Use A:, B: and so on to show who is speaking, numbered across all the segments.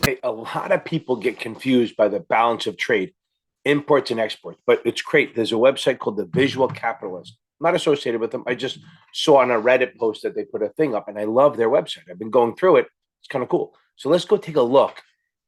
A: Hey, a lot of people get confused by the balance of trade, imports and exports, but it's great. There's a website called the Visual Capitalist. I'm not associated with them. I just saw on a Reddit post that they put a thing up, and I love their website. I've been going through it. It's kind of cool. So let's go take a look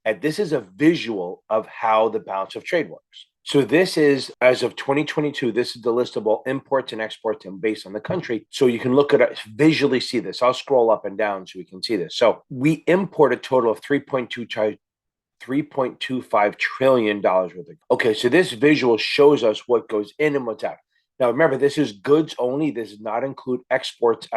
A: at this is a visual of how the balance of trade works. So this is as of 2022. This is the list of all imports and exports and based on the country. So you can look at it, visually see this. I'll scroll up and down so we can see this. So we import a total of 3.25 trillion dollars worth of. Okay, so this visual shows us what goes in and what's out. Now remember, this is goods only. This does not include exports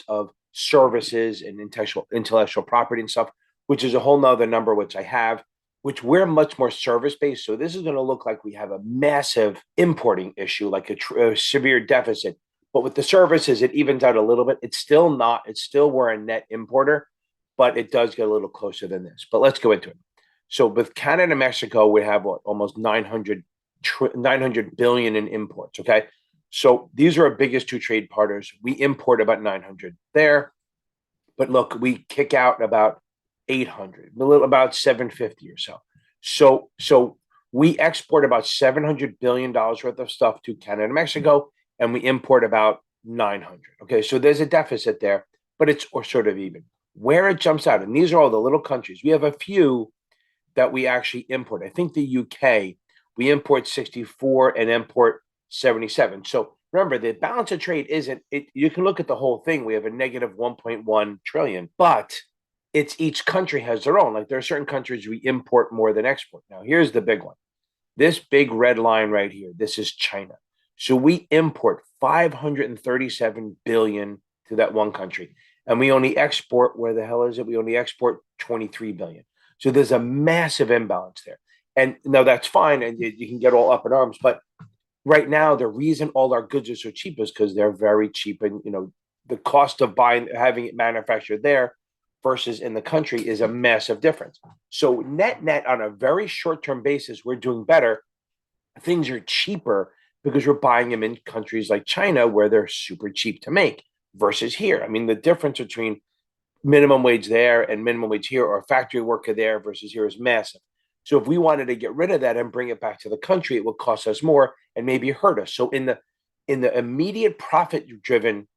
A: of services and intellectual property and stuff, which is a whole nother number, which I have, which we're much more service based. So this is going to look like we have a massive importing issue, like a severe deficit. But with the services, it evens out a little bit. It's still not, it's still we're a net importer, but it does get a little closer than this. But let's go into it. So with Canada and Mexico, we have what, almost 900 billion in imports. Okay. So these are our biggest two trade partners. We import about 900 there. But look, we kick out about 800, about 750 or so. So we export about $700 billion worth of stuff to Canada and Mexico, and we import about 900. Okay. So there's a deficit there, but it's or sort of even. Where it jumps out, and these are all the little countries. We have a few that we actually import. I think the UK, we import 64 and import 77. So remember, the balance of trade isn't it. You can look at the whole thing. We have a negative 1.1 trillion, but it's each country has their own. Like there are certain countries we import more than export. Now, here's the big one. This big red line right here, this is China. So we import 537 billion to that one country. And we only export, where the hell is it? We only export 23 billion. So there's a massive imbalance there. And no, that's fine. And you can get all up in arms. But right now, the reason all our goods are so cheap is because they're very cheap. And, the cost of having it manufactured there versus in the country is a massive difference. So net on a very short-term basis, we're doing better. Things are cheaper because we're buying them in countries like China where they're super cheap to make versus here. I mean, the difference between minimum wage there and minimum wage here, or a factory worker there versus here, is massive. So if we wanted to get rid of that and bring it back to the country, it would cost us more and maybe hurt us. So in the immediate profit driven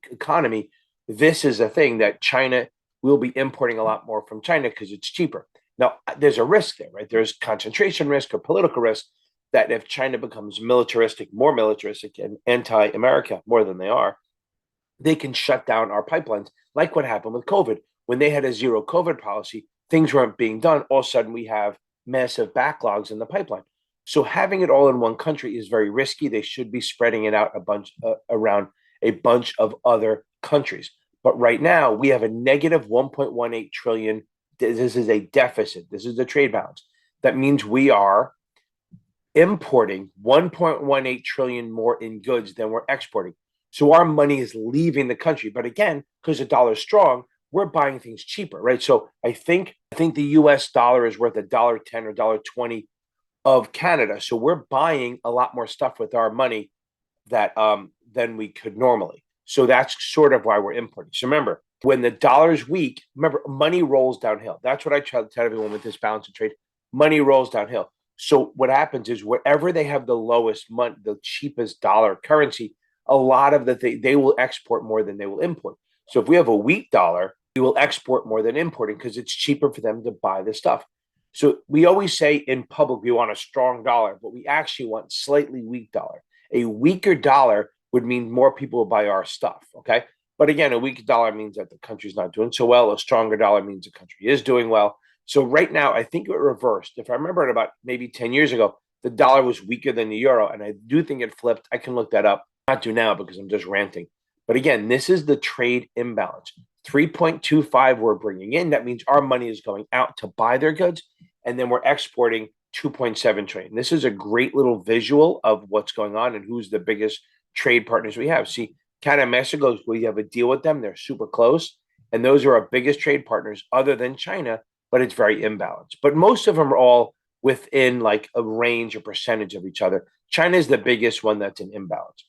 A: economy, this is a thing that China will be importing a lot more from China because it's cheaper. Now there's a risk there, right? There's concentration risk or political risk that if China becomes more militaristic and anti-America more than they are, they can shut down our pipelines, like what happened with COVID. When they had a zero COVID policy, things weren't being done. All of a sudden, we have massive backlogs in the pipeline. So having it all in one country is very risky. They should be spreading it out around a bunch of other countries. But right now, we have a negative 1.18 trillion. This is a deficit. This is the trade balance. That means we are importing 1.18 trillion more in goods than we're exporting. So our money is leaving the country. But again, because the dollar is strong, we're buying things cheaper, right? So I think the US dollar is worth $1.10 or $1.20 of Canada. So we're buying a lot more stuff with our money that than we could normally. So that's sort of why we're importing. So remember, when the dollar's weak, remember, money rolls downhill. That's what I try to tell everyone with this balance of trade. Money rolls downhill. So what happens is wherever they have the lowest money, the cheapest dollar currency, a lot of they will export more than they will import. So if we have a weak dollar, we will export more than importing because it's cheaper for them to buy the stuff. So we always say in public we want a strong dollar, but we actually want slightly weak dollar. A weaker dollar would mean more people will buy our stuff. Okay. But again, a weak dollar means that the country's not doing so well. A stronger dollar means the country is doing well. So right now, I think it reversed. If I remember it about maybe 10 years ago, the dollar was weaker than the euro. And I do think it flipped. I can look that up. Not do now because I'm just ranting. But again, this is the trade imbalance. 3.25 we're bringing in. That means our money is going out to buy their goods. And then we're exporting 2.7 trillion. This is a great little visual of what's going on and who's the biggest trade partners we have. See, Canada and Mexico, we have a deal with them. They're super close. And those are our biggest trade partners other than China, but it's very imbalanced. But most of them are all within like a range or percentage of each other. China is the biggest one that's an imbalance.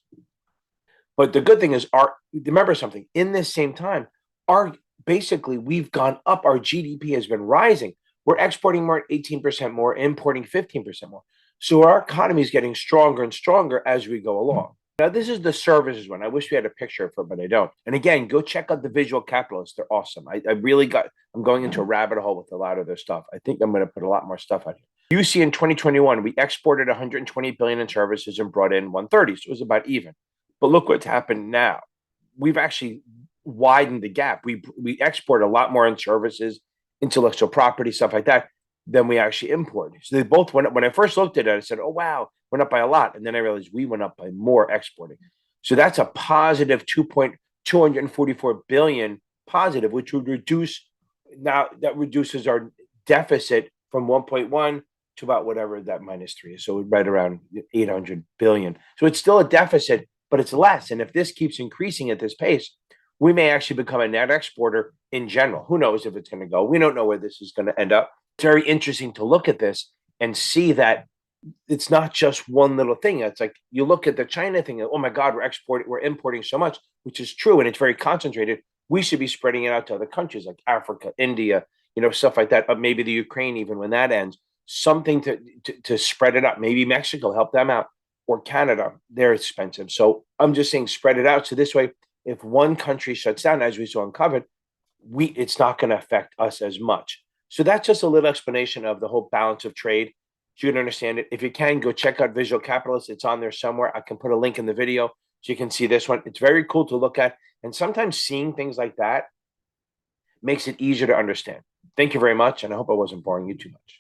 A: But the good thing is, remember something, in this same time, our basically we've gone up. Our GDP has been rising. We're exporting more, 18% more, importing 15% more. So our economy is getting stronger and stronger as we go along. Now, this is the services one. I wish we had a picture for it, but I don't. And again, go check out the visual capitalists. They're awesome. I'm going into a rabbit hole with a lot of their stuff. I think I'm going to put a lot more stuff out here. You see, in 2021, we exported 120 billion in services and brought in 130. So it was about even. But look what's happened now. We've actually widened the gap. We export a lot more in services, intellectual property, stuff like that, than we actually import. So they both went up. When I first looked at it, I said, oh, wow, went up by a lot. And then I realized we went up by more exporting. So that's a positive 244 billion positive, which would reduce, now that reduces our deficit from 1.1 to about whatever that -3 is. So right around 800 billion. So it's still a deficit, but it's less. And if this keeps increasing at this pace, we may actually become a net exporter in general. Who knows if it's going to go? We don't know where this is going to end up. It's very interesting to look at this and see that it's not just one little thing. It's like you look at the China thing, oh my God, we're importing so much, which is true, and it's very concentrated. We should be spreading it out to other countries like Africa, India, stuff like that. But maybe the Ukraine, even when that ends, something to spread it up. Maybe Mexico, help them out, or Canada. They're expensive. So I'm just saying spread it out. So this way, if one country shuts down, as we saw in COVID, it's not going to affect us as much. So that's just a little explanation of the whole balance of trade. So you can understand it. If you can, go check out Visual Capitalist. It's on there somewhere. I can put a link in the video so you can see this one. It's very cool to look at. And sometimes seeing things like that makes it easier to understand. Thank you very much. And I hope I wasn't boring you too much.